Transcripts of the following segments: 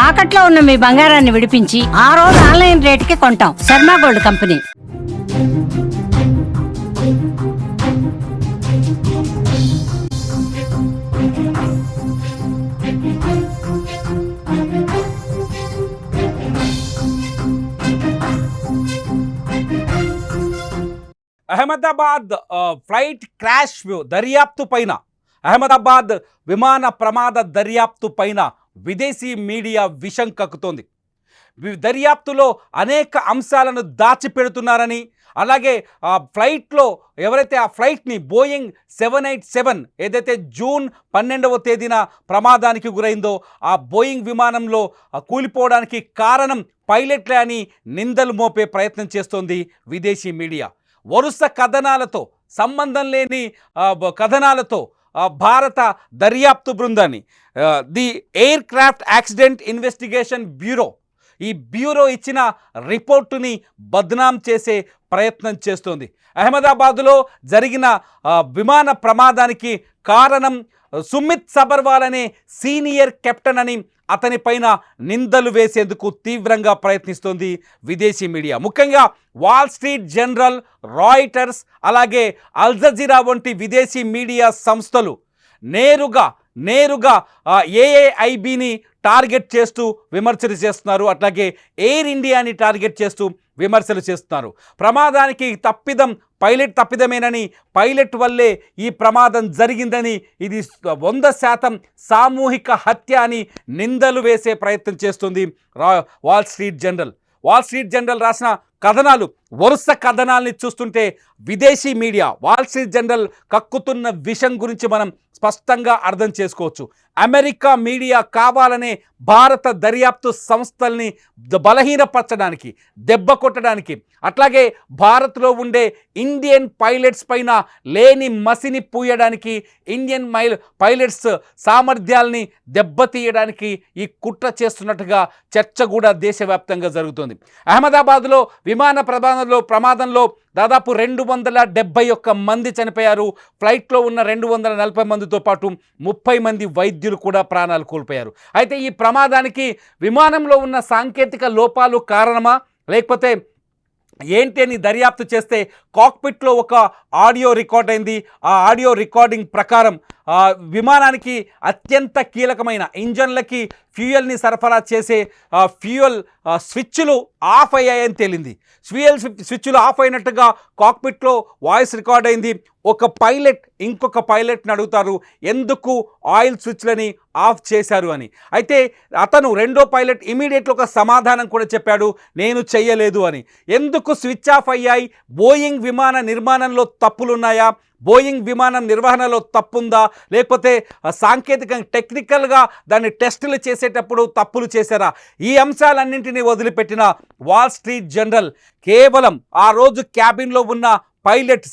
తాకట్లో ఉన్న మీ బంగారాన్ని విడిపించి ఆ రోజు ఆన్లైన్ రేటుకి కొంటాం. Sharma gold company. Ahmedabad flight crash దర్యాప్తు పైన, అహ్మదాబాద్ విమాన ప్రమాద దర్యాప్తు పైన విదేశీ మీడియా విషం కక్కుతోంది. దర్యాప్తులో అనేక అంశాలను దాచిపెడుతున్నారని, అలాగే ఆ ఫ్లైట్లో ఎవరైతే ఆ ఫ్లైట్ని బోయింగ్ 787 ఏదైతే జూన్ 12వ తేదీన ప్రమాదానికి గురైందో ఆ బోయింగ్ విమానంలో కూలిపోవడానికి కారణం పైలట్లే అని నిందలు మోపే ప్రయత్నం చేస్తోంది విదేశీ మీడియా. వరుస కథనాలతో, సంబంధం లేని కథనాలతో భారత దర్యాప్తు బృందాన్ని the air craft accident investigation bureau, ఈ బ్యూరో ఇచ్చిన రిపోర్టుని బద్నాం చేసే ప్రయత్నం చేస్తోంది. అహ్మదాబాదులో జరిగిన విమాన ప్రమాదానికి కారణం సుమిత్ సబర్వాల్ అనే సీనియర్ కెప్టెన్ అని అతనిపైన నిందలు వేసేందుకు తీవ్రంగా ప్రయత్నిస్తోంది విదేశీ మీడియా. ముఖ్యంగా వాల్ స్ట్రీట్ జర్నల్, రాయిటర్స్, అలాగే అల్ జజీరా వంటి విదేశీ మీడియా సంస్థలు నేరుగా ఏఏఐబిని టార్గెట్ చేస్తూ విమర్శలు చేస్తున్నారు. అట్లాగే ఎయిర్ ఇండియాని టార్గెట్ చేస్తూ విమర్శలు చేస్తున్నారు. ప్రమాదానికి తప్పిదం పైలట్ తప్పిదమేనని, పైలట్ వల్లే ఈ ప్రమాదం జరిగిందని, ఇది 100% సామూహిక హత్య అని నిందలు వేసే ప్రయత్నం చేస్తుంది వాల్ స్ట్రీట్ జర్నల్ రాసిన కథనాలు, వరుస కథనాల్ని చూస్తుంటే విదేశీ మీడియా వాల్ స్ట్రీట్ జర్నల్ కక్కుతున్న విషయం గురించి మనం స్పష్టంగా అర్థం చేసుకోవచ్చు. అమెరికా మీడియా కావాలనే భారత దర్యాప్తు సంస్థల్ని బలహీనపరచడానికి, దెబ్బ కొట్టడానికి, అట్లాగే భారత్లో ఉండే ఇండియన్ పైలట్స్ పైన లేని మసిని పూయడానికి, ఇండియన్ పైలట్స్ సామర్థ్యాల్ని దెబ్బతీయడానికి ఈ కుట్ర చేస్తున్నట్టుగా చర్చ కూడా దేశవ్యాప్తంగా జరుగుతుంది. అహ్మదాబాద్లో విమాన ప్రమాదంలో దాదాపు 271 మంది చనిపోయారు. ఫ్లైట్లో ఉన్న 240 మందితో పాటు 30 మంది వైద్యులు కూడా ప్రాణాలు కోల్పోయారు. అయితే ఈ ప్రమాదానికి విమానంలో ఉన్న సాంకేతిక లోపాలు కారణమా, లేకపోతే ఏంటి అని దర్యాప్తు చేస్తే కాక్పిట్లో ఒక ఆడియో రికార్డ్ అయింది. ఆ ఆడియో రికార్డింగ్ ప్రకారం విమానానికి అత్యంత కీలకమైన ఇంజన్లకి ఫ్యూయల్ని సరఫరా చేసే ఫ్యూయల్ స్విచ్లు ఆఫ్ అయ్యాయని తేలింది. స్విచ్లు ఆఫ్ అయినట్టుగా కాక్పిట్లో వాయిస్ రికార్డ్ అయింది. ఒక పైలట్ ఇంకొక పైలట్ని అడుగుతారు, ఎందుకు ఆయిల్ స్విచ్లని ఆఫ్ చేశారు అని. అయితే అతను రెండో పైలట్ ఇమీడియట్గా ఒక సమాధానం కూడా చెప్పాడు, నేను చెయ్యలేదు అని. ఎందుకు స్విచ్ ఆఫ్ అయ్యాయి? బోయింగ్ విమాన నిర్మాణంలో తప్పులున్నాయా? బోయింగ్ విమానం నిర్వహణలో తప్పుందా? లేకపోతే సాంకేతికంగా టెక్నికల్గా దాన్ని టెస్టులు చేసేటప్పుడు తప్పులు చేశారా? ఈ అంశాలన్నింటినీ వదిలిపెట్టిన వాల్ స్ట్రీట్ జర్నల్ కేవలం ఆ రోజు క్యాబిన్లో ఉన్న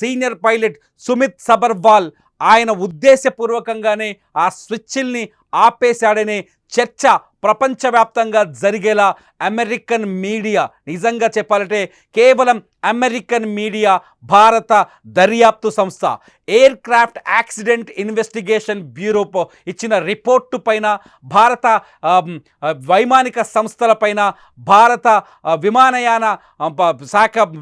సీనియర్ పైలట్ సుమిత్ సబర్వాల్ ఆయన ఉద్దేశపూర్వకంగానే ఆ స్విచ్ల్ని ఆపేశాడనే చర్చ ప్రపంచవ్యాప్తంగా జరిగేలా అమెరికన్ మీడియా, నిజంగా చెప్పాలంటే కేవలం అమెరికన్ మీడియా, భారత దర్యాప్తు సంస్థ air craft accident investigation bureau ఇచ్చిన రిపోర్టు పైన, భారత వైమానిక సంస్థలపైన, భారత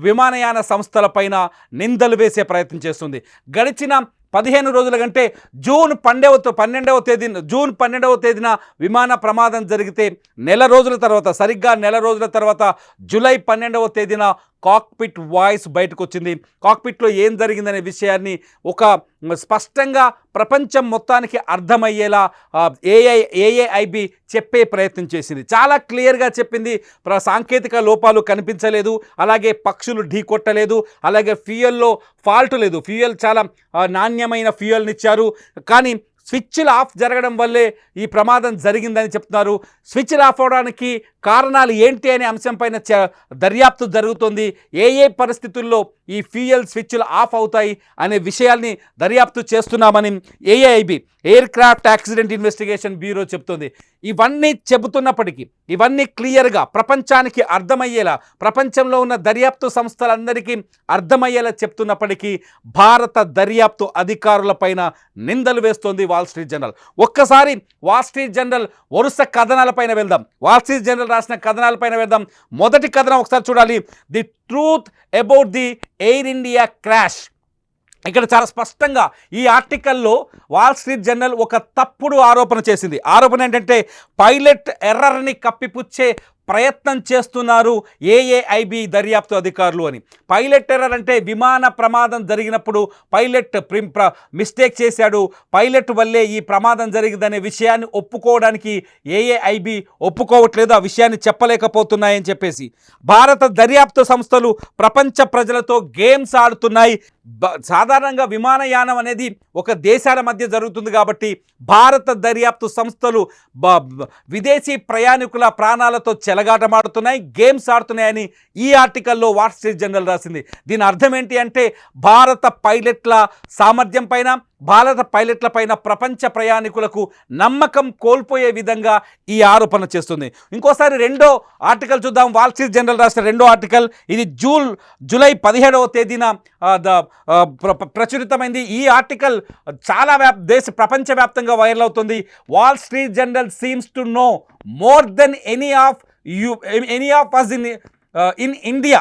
విమానయాన సంస్థలపైన నిందలు వేసే ప్రయత్నం చేస్తుంది. గడిచిన 15 రోజుల కంటే జూన్ 12వ తేదీన విమాన ప్రమాదం జరిగితే సరిగ్గా నెల రోజుల తర్వాత జూలై 12వ తేదీన కాక్పిట్ వాయిస్ బయటకు వచ్చింది. కాక్పిట్లో ఏం జరిగిందనే విషయాన్ని ఒక స్పష్టంగా ప్రపంచం మొత్తానికి అర్థమయ్యేలా ఏఏఐబి చెప్పే ప్రయత్నం చేసింది. చాలా క్లియర్గా చెప్పింది, సాంకేతిక లోపాలు కనిపించలేదు, అలాగే పక్షులు ఢీకొట్టలేదు, అలాగే ఫ్యూయల్లో ఫాల్ట్ లేదు, ఫ్యూయల్ చాలా నాణ్యమైన ఫ్యూయల్ని ఇచ్చారు. కానీ స్విచ్లు ఆఫ్ జరగడం వల్లే ఈ ప్రమాదం జరిగిందని చెప్తున్నారు. స్విచ్లు ఆఫ్ అవడానికి కారణాలు ఏంటి అనే అంశంపైన దర్యాప్తు జరుగుతుంది. ఏ పరిస్థితుల్లో ఈ ఫ్యూయల్ స్విచ్లు ఆఫ్ అవుతాయి అనే విషయాల్ని దర్యాప్తు చేస్తున్నామని AIB, air craft accident investigation bureau చెప్తుంది. ఇవన్నీ చెబుతున్నప్పటికీ, ఇవన్నీ క్లియర్గా ప్రపంచానికి అర్థమయ్యేలా, ప్రపంచంలో ఉన్న దర్యాప్తు సంస్థలందరికీ అర్థమయ్యేలా చెప్తున్నప్పటికీ భారత దర్యాప్తు అధికారులపైన నిందలు వేస్తోంది వాల్ స్ట్రీట్ జర్నల్. ఒక్కసారి వాల్ స్ట్రీట్ జర్నల్ వరుస కథనాలపైన వెళ్దాం. వాల్ స్ట్రీట్ జర్నల్ రాసిన కథనాలపైన వెళ్దాం. మొదటి కథనం ఒకసారి చూడాలి. The truth about the air India crash. ఇక్కడ చాలా స్పష్టంగా ఈ ఆర్టికల్లో వాల్ స్ట్రీట్ జర్నల్ ఒక తప్పుడు ఆరోపణ చేసింది. ఆరోపణ ఏంటంటే పైలట్ ఎర్రర్ని కప్పిపుచ్చే ప్రయత్నం చేస్తున్నారు ఏఐబి దర్యాప్తు అధికారులు అని. పైలట్ ఎర్రర్ అంటే విమాన ప్రమాదం జరిగినప్పుడు పైలట్ మిస్టేక్ చేశాడు, పైలట్ వల్లే ఈ ప్రమాదం జరిగిందనే విషయాన్ని ఒప్పుకోవడానికి ఏఐబి ఒప్పుకోవట్లేదు, ఆ విషయాన్ని చెప్పలేకపోతున్నాయని చెప్పేసి భారత దర్యాప్తు సంస్థలు ప్రపంచ ప్రజలతో గేమ్స్ ఆడుతున్నాయి. సాధారణంగా విమానయానం అనేది ఒక దేశాల మధ్య జరుగుతుంది కాబట్టి భారత దర్యాప్తు సంస్థలు విదేశీ ప్రయాణికుల ప్రాణాలతో చెలగాటమాడుతున్నాయి, గేమ్స్ ఆడుతున్నాయని ఈ ఆర్టికల్లో వాల్ స్ట్రీట్ జర్నల్ రాసింది. దీని అర్థం ఏంటి అంటే భారత పైలట్ల సామర్థ్యం పైన, భారత పైలట్ల పైన ప్రపంచ ప్రయాణికులకు నమ్మకం కోల్పోయే విధంగా ఈ ఆరోపణ చేస్తుంది. ఇంకోసారి రెండో ఆర్టికల్ చూద్దాం. వాల్ స్ట్రీట్ జర్నల్ రాసిన రెండో ఆర్టికల్ ఇది జూలై 17వ తేదీన ప్రచురితమైంది. ఈ ఆర్టికల్ చాలా ప్రపంచవ్యాప్తంగా వైరల్ అవుతుంది. Wall Street journal seems to know more than any of us in India.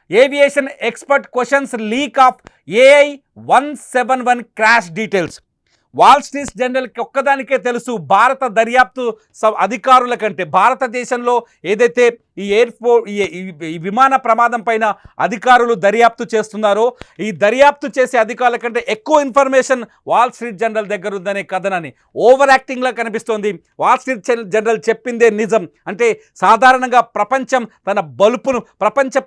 Aviation expert questions leak of AI-171 crash details. Wall Street జర్నల్కి ఒక్కదానికే తెలుసు భారత దర్యాప్తు అధికారుల కంటే, భారతదేశంలో ఏదైతే ఈ విమాన ప్రమాదం పైన అధికారులు దర్యాప్తు చేస్తున్నారో ఈ దర్యాప్తు చేసే అధికారుల కంటే ఎక్కువ ఇన్ఫర్మేషన్ వాల్ స్ట్రీట్ జర్నల్ దగ్గర ఉందనే కథనాన్ని ఓవర్ యాక్టింగ్లా కనిపిస్తోంది. వాల్ స్ట్రీట్ జర్నల్ చెప్పిందే నిజం అంటే సాధారణంగా ప్రపంచం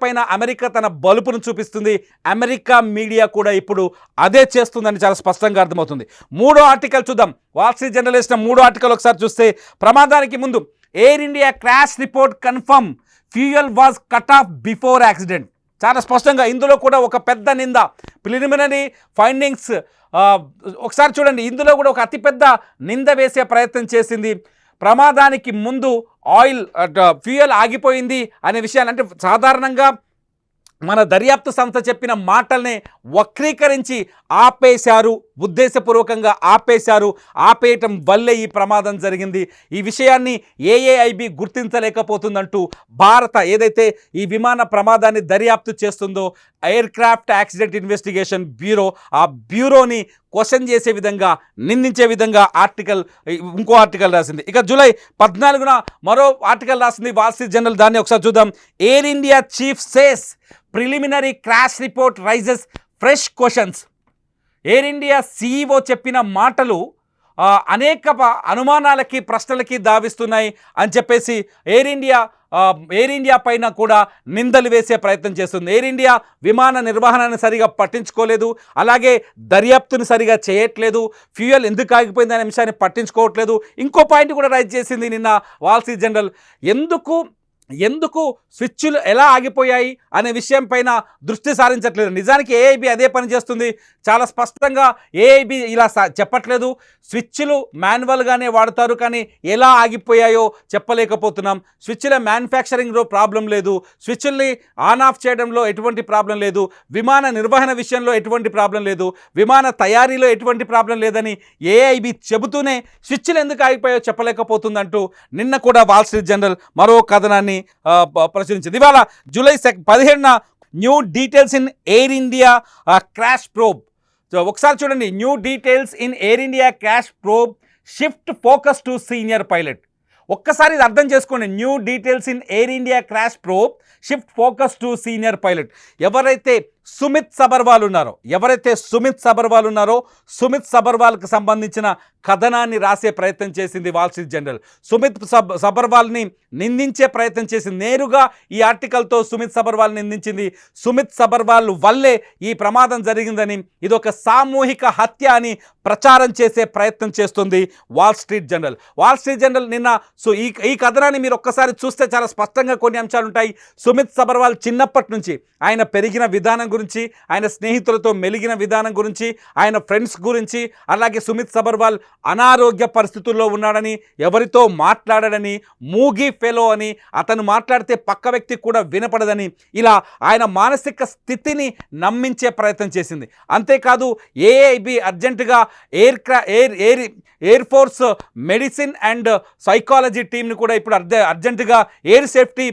పైన అమెరికా తన బలుపును చూపిస్తుంది. అమెరికా మీడియా కూడా ఇప్పుడు అదే చేస్తుందని చాలా స్పష్టంగా అర్థమవుతుంది. మూడో ఆర్టికల్ చూద్దాం. వాల్ స్ట్రీట్ జర్నల్ వేసిన మూడో ఆర్టికల్ ఒకసారి చూస్తే ప్రమాదానికి ముందు air India crash report confirm fuel was cut off before accident. చాలా స్పష్టంగా ఇందులో కూడా ఒక పెద్ద నింద, ప్రిలిమినరీ ఫైండింగ్స్ ఒకసారి చూడండి. ఇందులో కూడా ఒక అతిపెద్ద నింద వేసే ప్రయత్నం చేసింది. ప్రమాదానికి ముందు ఫ్యూయల్ ఆగిపోయింది అనే విషయాన్ని, అంటే సాధారణంగా మన దర్యాప్తు సంస్థ చెప్పిన మాటల్ని వక్రీకరించి ఆపేశారు, ఉద్దేశపూర్వకంగా ఆపేశారు. ఆపేయటం వల్లే ఈ ప్రమాదం జరిగింది. ఈ విషయాన్ని ఏఐబి గుర్తించలేకపోతుందంటూ భారత ఏదైతే ఈ విమాన ప్రమాదాన్ని దర్యాప్తు చేస్తుందో air craft accident investigation bureau, ఆ బ్యూరోని క్వశ్చన్ చేసే విధంగా, నిందించే విధంగా ఇంకో ఆర్టికల్ రాసింది. ఇక జూలై 14న మరో ఆర్టికల్ రాసింది వాల్ స్ట్రీట్ జర్నల్. దాన్ని ఒకసారి చూద్దాం. Air India chief says preliminary crash report raises fresh questions. Air India CEO చెప్పిన మాటలు అనేక అనుమానాలకి, ప్రశ్నలకి దావిస్తున్నాయి అని చెప్పేసి ఎయిర్ ఇండియా పైన కూడా నిందలు వేసే ప్రయత్నం చేస్తుంది. ఎయిర్ ఇండియా విమాన నిర్వహణను సరిగా పట్టించుకోలేదు, అలాగే దర్యాప్తును సరిగా చేయట్లేదు, ఫ్యూయల్ ఎందుకు ఆగిపోయింది అనే అంశాన్ని పట్టించుకోవట్లేదు. ఇంకో పాయింట్ కూడా రైజ్ చేసింది నిన్న వాల్ స్ట్రీట్ జర్నల్. ఎందుకు స్విచ్లు ఎలా ఆగిపోయాయి అనే విషయం పైన దృష్టి సారించట్లేదు. నిజానికి ఏఐబి అదే పని చేస్తుంది. చాలా స్పష్టంగా ఏఐబి ఇలా చెప్పట్లేదు. స్విచ్లు మాన్యువల్గానే వాడతారు, కానీ ఎలా ఆగిపోయాయో చెప్పలేకపోతున్నాం. స్విచ్ల మ్యానుఫ్యాక్చరింగ్లో ప్రాబ్లం లేదు, స్విచ్ల్ని ఆన్ ఆఫ్ చేయడంలో ఎటువంటి ప్రాబ్లం లేదు, విమాన నిర్వహణ విషయంలో ఎటువంటి ప్రాబ్లం లేదు, విమాన తయారీలో ఎటువంటి ప్రాబ్లం లేదని ఏఐబి చెబుతూనే స్విచ్లు ఎందుకు ఆగిపోయాయో చెప్పలేకపోతుందంటూ నిన్న కూడా వాల్ స్ట్రీట్ జర్నల్ మరో కథనాన్ని ప్రచురించింది. ఇవాళ జూలై 17న new details in Air India crash probe. ఒకసారి చూడండి. New details in Air India crash probe shift focus to senior pilot. ఒక్కసారి ఇది అర్థం చేసుకోండి. New details in Air India crash probe shift focus to senior pilot. ఎవరైతే సుమిత్ సబర్వాల్ ఉన్నారో, ఎవరైతే సుమిత్ సబర్వాల్ ఉన్నారో, సుమిత్ సబర్వాల్కి సంబంధించిన కథనాన్ని రాసే ప్రయత్నం చేసింది వాల్ స్ట్రీట్ జర్నల్. సుమిత్ సబర్వాల్ని నిందించే ప్రయత్నం చేసింది. నేరుగా ఈ ఆర్టికల్తో సుమిత్ సబర్వాల్ని నిందించింది. సుమిత్ సబర్వాల్ వల్లే ఈ ప్రమాదం జరిగిందని, ఇదొక సామూహిక హత్య అని ప్రచారం చేసే ప్రయత్నం చేస్తుంది wall Street Journal. Wall Street journal నిన్న ఈ కథనాన్ని మీరు ఒక్కసారి చూస్తే చాలా స్పష్టంగా కొన్ని అంశాలు ఉంటాయి. సుమిత్ సబర్వాల్ చిన్నప్పటి నుంచి ఆయన పెరిగిన విధానం గురించి, ఆయన స్నేహితులతో మెలిగిన విధానం గురించి, ఆయన ఫ్రెండ్స్ గురించి, అలాగే సుమిత్ సబర్వాల్ అనారోగ్య పరిస్థితుల్లో ఉన్నాడని, ఎవరితో మాట్లాడడని, మూగీ ఫెలో అని, అతను మాట్లాడితే పక్క వ్యక్తికి కూడా వినపడదని, ఇలా ఆయన మానసిక స్థితిని నమ్మించే ప్రయత్నం చేసింది. అంతేకాదు ఏఐబి అర్జెంటుగా air force medicine and psychology టీంని కూడా ఇప్పుడు అర్జెంటుగా air safety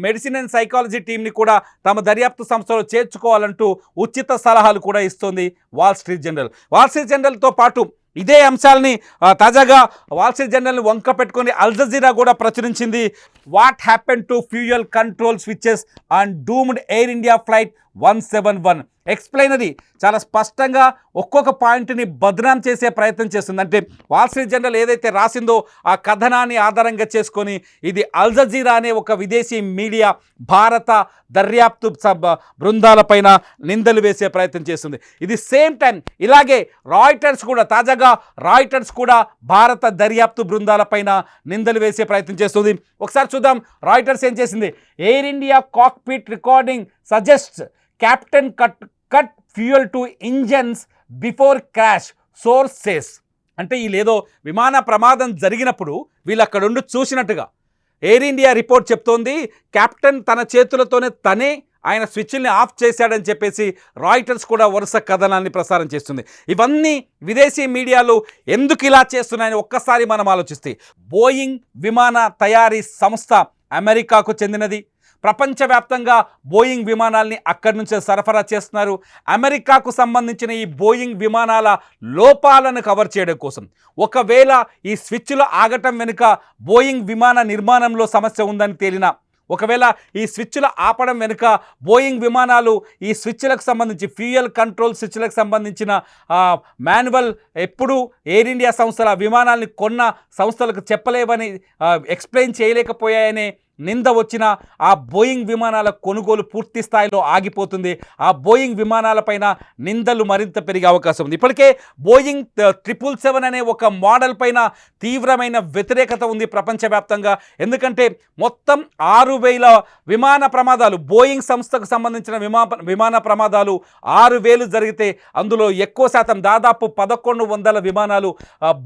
medicine and psychology టీంని కూడా తమ దర్యాప్తు సంస్థలో చేర్చుకోవాలంటూ ఉచిత సలహాలు కూడా ఇస్తోంది Wall Street Journal. Wall Street జర్నల్తో పాటు ఇదే అంశాలని తాజాగా వాల్ స్ట్రీట్ జర్నల్ని వంక పెట్టుకొని అల్ జజీరా కూడా ప్రచురించింది. What happen to fuel control switches and doomed air India flight 171 ఎక్స్ప్లెయినరీ చాలా స్పష్టంగా ఒక్కొక్క పాయింట్ని బదనాం చేసే ప్రయత్నం చేస్తుంది. అంటే వాల్ స్ట్రీట్ జర్నల్ ఏదైతే రాసిందో ఆ కథనాన్ని ఆధారంగా చేసుకొని ఇది అల్ జజీరా అనే ఒక విదేశీ మీడియా భారత దర్యాప్తు బృందాలపైన నిందలు వేసే ప్రయత్నం చేస్తుంది. ఇది సేమ్ టైం ఇలాగే రాయిటర్స్ కూడా తాజాగా కూడా భారత దర్యాప్తు బృందాలపైన నిందలు వేసే ప్రయత్నం చేస్తుంది. ఒకసారి చూద్దాం రాయిటర్స్ ఏం చేసింది. Air India cockpit recording suggest captain cut fuel to engines before crash source says. అంటే వీళ్ళేదో విమాన ప్రమాదం జరిగినప్పుడు వీళ్ళు అక్కడుండి చూసినట్టుగా ఎయిర్ ఇండియా రిపోర్ట్ చెప్తోంది. కెప్టెన్ తన చేతులతోనే ఆయన స్విచ్ల్ని ఆఫ్ చేశాడని చెప్పేసి రాయిటర్స్ కూడా వరుస కథనాన్ని ప్రసారం చేస్తుంది. ఇవన్నీ విదేశీ మీడియాలు ఎందుకు ఇలా చేస్తున్నాయని ఒక్కసారి మనం ఆలోచిస్తే, బోయింగ్ విమాన తయారీ సంస్థ అమెరికాకు చెందినది. ప్రపంచవ్యాప్తంగా బోయింగ్ విమానాల్ని అక్కడి నుంచే సరఫరా చేస్తున్నారు. అమెరికాకు సంబంధించిన ఈ బోయింగ్ విమానాల లోపాలను కవర్ చేయడం కోసం, ఒకవేళ ఈ స్విచ్లు ఆగటం వెనుక బోయింగ్ విమాన నిర్మాణంలో సమస్య ఉందని తేలినా, ఒకవేళ ఈ స్విచ్లు ఆపడం వెనుక బోయింగ్ విమానాలు ఈ స్విచ్లకు సంబంధించి ఫ్యూయల్ కంట్రోల్ స్విచ్లకు సంబంధించిన మాన్యువల్ ఎప్పుడూ ఎయిర్ ఇండియా సంస్థల విమానాల్ని కొన్న సంస్థలకు చెప్పలేవని ఎక్స్ప్లెయిన్ చేయలేకపోయాయనే నింద వచ్చిన ఆ బోయింగ్ విమానాల కొనుగోలు పూర్తి స్థాయిలో ఆగిపోతుంది. ఆ బోయింగ్ విమానాలపైన నిందలు మరింత పెరిగే అవకాశం ఉంది. ఇప్పటికే బోయింగ్ 777 అనే ఒక మోడల్ పైన తీవ్రమైన వ్యతిరేకత ఉంది ప్రపంచవ్యాప్తంగా. ఎందుకంటే మొత్తం 6,000 విమాన ప్రమాదాలు, బోయింగ్ సంస్థకు సంబంధించిన విమాన ప్రమాదాలు 6,000 జరిగితే అందులో ఎక్కువ శాతం దాదాపు 1,100 విమానాలు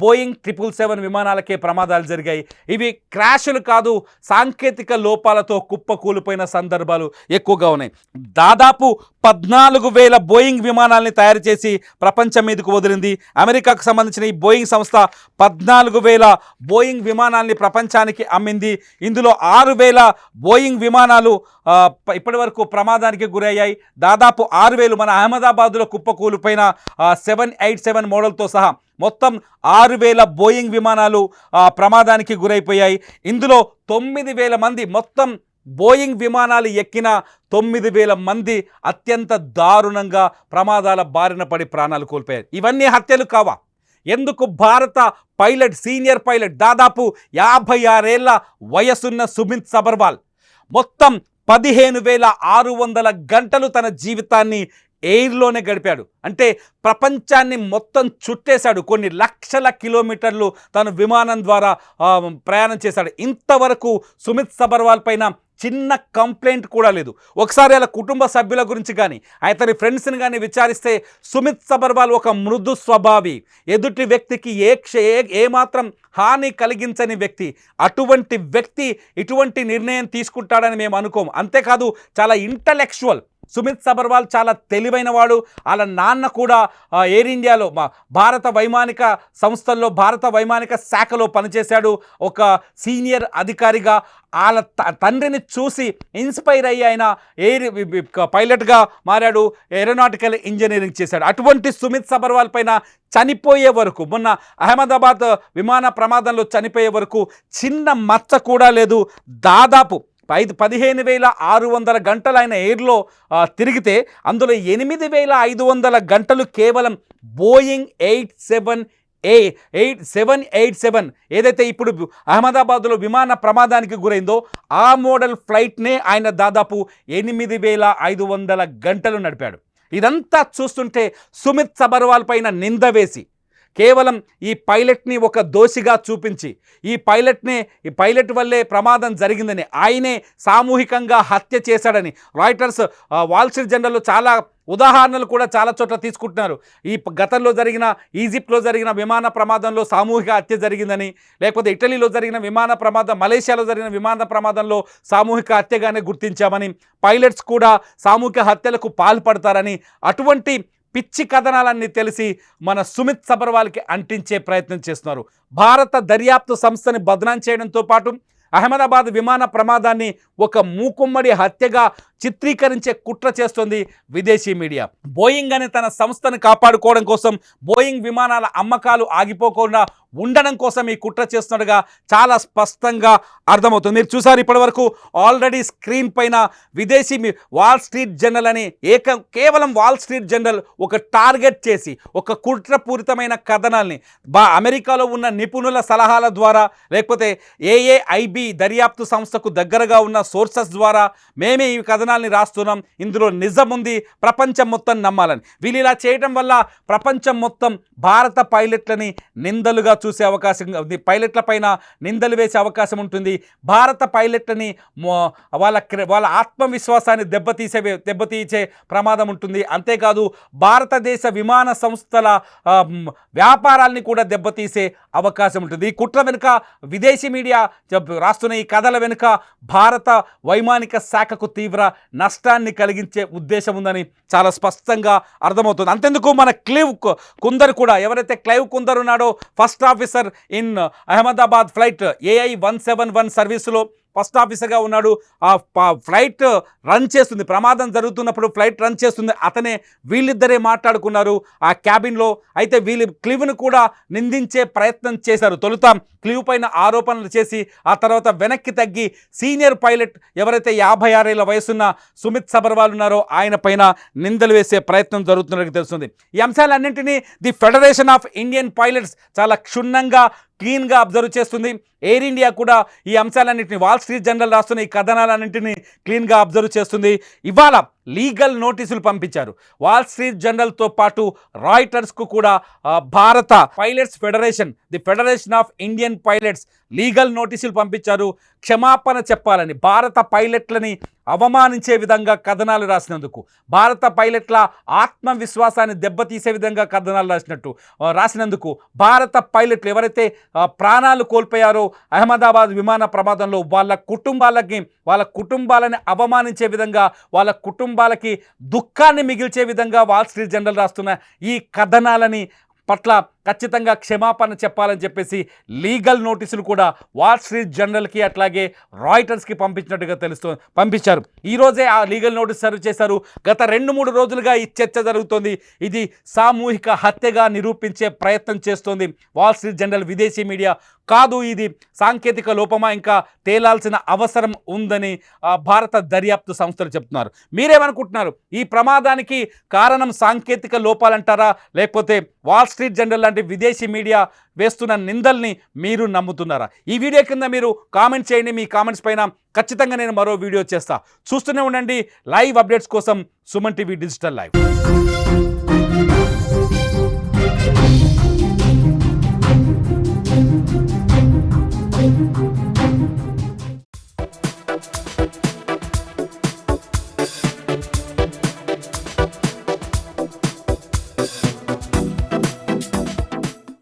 బోయింగ్ 777 విమానాలకే ప్రమాదాలు జరిగాయి. ఇవి క్రాషులు కాదు, సాంకేతిక లోపాలతో కుప్పకూలిపోయిన సందర్భాలు ఎక్కువగా ఉన్నాయి. దాదాపు 14,000 బోయింగ్ విమానాలని తయారు చేసి ప్రపంచం మీదకు వదిలింది. అమెరికాకు సంబంధించిన ఈ బోయింగ్ సంస్థ 14,000 బోయింగ్ విమానాల్ని ప్రపంచానికి అమ్మింది. ఇందులో 6,000 బోయింగ్ విమానాలు ఇప్పటి వరకు ప్రమాదానికి గురయ్యాయి. దాదాపు 6,000 మన అహ్మదాబాద్లో కుప్పకూలిపోయిన 787 మోడల్తో సహా మొత్తం 6,000 బోయింగ్ విమానాలు ప్రమాదానికి గురైపోయాయి. ఇందులో 9,000 మంది, మొత్తం బోయింగ్ విమానాలు ఎక్కిన 9,000 మంది అత్యంత దారుణంగా ప్రమాదాల బారిన పడి ప్రాణాలు కోల్పోయారు. ఇవన్నీ హత్యలు కావా? ఎందుకు భారత పైలట్, సీనియర్ పైలట్, దాదాపు 56 ఏళ్ల వయసున్న సుమిత్ సబర్వాల్ మొత్తం 15,600 గంటలు తన జీవితాన్ని ఎయిర్లోనే గడిపాడు. అంటే ప్రపంచాన్ని మొత్తం చుట్టేశాడు. కొన్ని లక్షల కిలోమీటర్లు తను విమానం ద్వారా ప్రయాణం చేశాడు. ఇంతవరకు సుమిత్ సబర్వాల్ పైన చిన్న కంప్లైంట్ కూడా లేదు. ఒకసారి అలా కుటుంబ సభ్యుల గురించి కానీ అతని ఫ్రెండ్స్ని కానీ విచారిస్తే సుమిత్ సబర్వాల్ ఒక మృదు స్వభావి, ఎదుటి వ్యక్తికి ఏమాత్రం హాని కలిగించని వ్యక్తి. అటువంటి వ్యక్తి ఇటువంటి నిర్ణయం తీసుకుంటాడని మేము అనుకోము. అంతేకాదు చాలా ఇంటలెక్చువల్. సుమిత్ సబర్వాల్ చాలా తెలివైన వాడు. వాళ్ళ నాన్న కూడా ఎయిర్ ఇండియాలో భారత వైమానిక సంస్థల్లో భారత వైమానిక శాఖలో పనిచేశాడు. ఒక సీనియర్ అధికారిగా వాళ్ళ తండ్రిని చూసి ఇన్స్పైర్ అయ్యి ఆయన ఎయిర్ పైలట్గా మారాడు, ఏరోనాటికల్ ఇంజనీరింగ్ చేశాడు. అటువంటి సుమిత్ సబర్వాల్ పైన చనిపోయే వరకు, మొన్న అహ్మదాబాద్ విమాన ప్రమాదంలో చనిపోయే వరకు చిన్న మచ్చ కూడా లేదు. దాదాపు 15,600 గంటలు ఆయన ఎయిర్లో తిరిగితే అందులో 8,500 గంటలు కేవలం బోయింగ్ 787 ఏదైతే ఇప్పుడు అహ్మదాబాద్లో విమాన ప్రమాదానికి గురైందో ఆ మోడల్ ఫ్లైట్నే ఆయన దాదాపు 8,500 గంటలు నడిపాడు. ఇదంతా చూస్తుంటే సుమిత్ సబర్వాల్ పైన నింద వేసి కేవలం ఈ పైలట్ని ఒక దోషిగా చూపించి ఈ పైలట్ వల్లే ప్రమాదం జరిగిందని, ఆయనే సామూహికంగా హత్య చేశాడని రాయిటర్స్, వాల్ స్ట్రీట్ జర్నల్లో చాలా ఉదాహరణలు కూడా చాలా చోట్ల తీసుకుంటున్నారు. ఈ గతంలో జరిగిన ఈజిప్ట్లో జరిగిన విమాన ప్రమాదంలో సామూహిక హత్య జరిగిందని, లేకపోతే ఇటలీలో జరిగిన విమాన ప్రమాదం, మలేషియాలో జరిగిన విమాన ప్రమాదంలో సామూహిక హత్యగానే గుర్తించామని, పైలట్స్ కూడా సామూహిక హత్యలకు పాల్పడతారని, అటువంటి పిచ్చి కథనాలన్నీ తెలిసి మన సుమిత్ సబర్వాల్కి అంటించే ప్రయత్నం చేస్తున్నారు. భారత దర్యాప్తు సంస్థని బదనాం చేయడంతో పాటు అహ్మదాబాద్ విమాన ప్రమాదాన్ని ఒక మూకుమ్మడి హత్యగా చిత్రీకరించే కుట్ర చేస్తోంది విదేశీ మీడియా. బోయింగ్ అనే తన సంస్థను కాపాడుకోవడం కోసం, బోయింగ్ విమానాల అమ్మకాలు ఆగిపోకుండా ఉండడం కోసం ఈ కుట్ర చేస్తున్నట్టుగా చాలా స్పష్టంగా అర్థమవుతుంది. మీరు చూసారు ఇప్పటివరకు ఆల్రెడీ స్క్రీన్ పైన విదేశీ వాల్ స్ట్రీట్ జర్నల్ అని కేవలం వాల్ స్ట్రీట్ జర్నల్ ఒక టార్గెట్ చేసి ఒక కుట్రపూరితమైన కథనాల్ని అమెరికాలో ఉన్న నిపుణుల సలహాల ద్వారా, లేకపోతే ఏఏఐబి దర్యాప్తు సంస్థకు దగ్గరగా ఉన్న సోర్సెస్ ద్వారా మేమే ఈ కథనాల్ని రాస్తున్నాం, ఇందులో నిజం ఉంది, ప్రపంచం మొత్తం నమ్మాలని. వీళ్ళు ఇలా చేయడం వల్ల ప్రపంచం మొత్తం భారత పైలట్లని నిందలుగా చూసే అవకాశం, పైలట్ల పైన నిందలు వేసే అవకాశం ఉంటుంది. భారత పైలట్లని వాళ్ళ ఆత్మవిశ్వాసాన్ని దెబ్బతీసే ప్రమాదం ఉంటుంది. అంతేకాదు భారతదేశ విమాన సంస్థల వ్యాపారాల్ని కూడా దెబ్బతీసే అవకాశం ఉంటుంది. ఈ కుట్ర వెనుక విదేశీ మీడియా రాస్తున్న ఈ కథల వెనుక భారత వైమానిక శాఖకు తీవ్ర నష్టాన్ని కలిగించే ఉద్దేశం ఉందని చాలా స్పష్టంగా అర్థమవుతుంది. అంతెందుకు మన క్లైవ్ కుందర్ కూడా, ఎవరైతే క్లైవ్ కుందర్ ఉన్నాడో first officer in Ahmedabad flight AI-171 సర్వీసులో ఫస్ట్ ఆఫీసర్గా ఉన్నాడు. ఆ ఫ్లైట్ రన్ చేస్తుంది, ప్రమాదం జరుగుతున్నప్పుడు ఫ్లైట్ రన్ చేస్తుంది, అతనే, వీళ్ళిద్దరే మాట్లాడుకున్నారు ఆ క్యాబిన్లో. అయితే వీళ్ళు క్లివ్ను కూడా నిందించే ప్రయత్నం చేశారు. తొలుత క్లివ్ పైన ఆరోపణలు చేసి ఆ తర్వాత వెనక్కి తగ్గి సీనియర్ పైలట్ ఎవరైతే 56 ఏళ్ల వయసున్న సుమిత్ సబర్వాల్ ఉన్నారో ఆయన పైన నిందలు వేసే ప్రయత్నం జరుగుతున్నట్టు తెలుస్తుంది. ఈ అంశాలన్నింటినీ the federation of Indian pilots చాలా క్షుణ్ణంగా క్లీన్గా అబ్జర్వ్ చేస్తుంది. ఎయిర్ ఇండియా కూడా ఈ అంశాలన్నింటినీ, వాల్ స్ట్రీట్ జర్నల్ రాస్తున్న ఈ కథనాలన్నింటినీ క్లీన్గా అబ్జర్వ్ చేస్తుంది. ఇవాళ లీగల్ నోటీసులు పంపించారు. వాల్ స్ట్రీట్ జర్నల్తో పాటు రాయిటర్స్కు కూడా భారత pilots federation, the federation of Indian pilots legal నోటీసులు పంపించారు. క్షమాపణ చెప్పాలని, భారత పైలట్లని అవమానించే విధంగా కథనాలు రాసినందుకు, భారత పైలట్ల ఆత్మవిశ్వాసాన్ని దెబ్బతీసే విధంగా కథనాలు రాసినందుకు భారత పైలట్లు ఎవరైతే ప్రాణాలు కోల్పోయారో అహ్మదాబాద్ విమాన ప్రమాదంలో వాళ్ళ కుటుంబాలని అవమానించే విధంగా, వాళ్ళ కుటుంబాలకి దుఃఖాన్ని మిగిల్చే విధంగా వాల్ స్ట్రీట్ జర్నల్ రాస్తున్న ఈ కథనాలని పట్ల ఖచ్చితంగా క్షమాపణ చెప్పాలని చెప్పేసి లీగల్ నోటీసులు కూడా వాల్ స్ట్రీట్ జర్నల్కి అట్లాగే రాయిటర్స్కి పంపించినట్టుగా పంపించారు. ఈరోజే ఆ లీగల్ నోటీస్ సర్వ్ చేశారు. గత 2-3 రోజులుగా ఈ చర్చ జరుగుతోంది. ఇది సామూహిక హత్యగా నిరూపించే ప్రయత్నం చేస్తోంది వాల్ స్ట్రీట్ జర్నల్. విదేశీ మీడియా కాదు, ఇది సాంకేతిక లోపమా ఇంకా తేలాల్సిన అవసరం ఉందని భారత దర్యాప్తు సంస్థలు చెప్తున్నారు. మీరేమనుకుంటున్నారు? ఈ ప్రమాదానికి కారణం సాంకేతిక లోపాలంటారా, లేకపోతే వాల్ స్ట్రీట్ జర్నల్ లాంటి విదేశీ మీడియా వేస్తున్న నిందల్ని మీరు నమ్ముతున్నారా? ఈ వీడియో కింద మీరు కామెంట్ చేయండి. మీ కామెంట్స్ పైన ఖచ్చితంగా నేను మరో వీడియో చేస్తా. చూస్తూనే ఉండండి లైవ్ అప్డేట్స్ కోసం సుమన్ టీవీ డిజిటల్ లైవ్.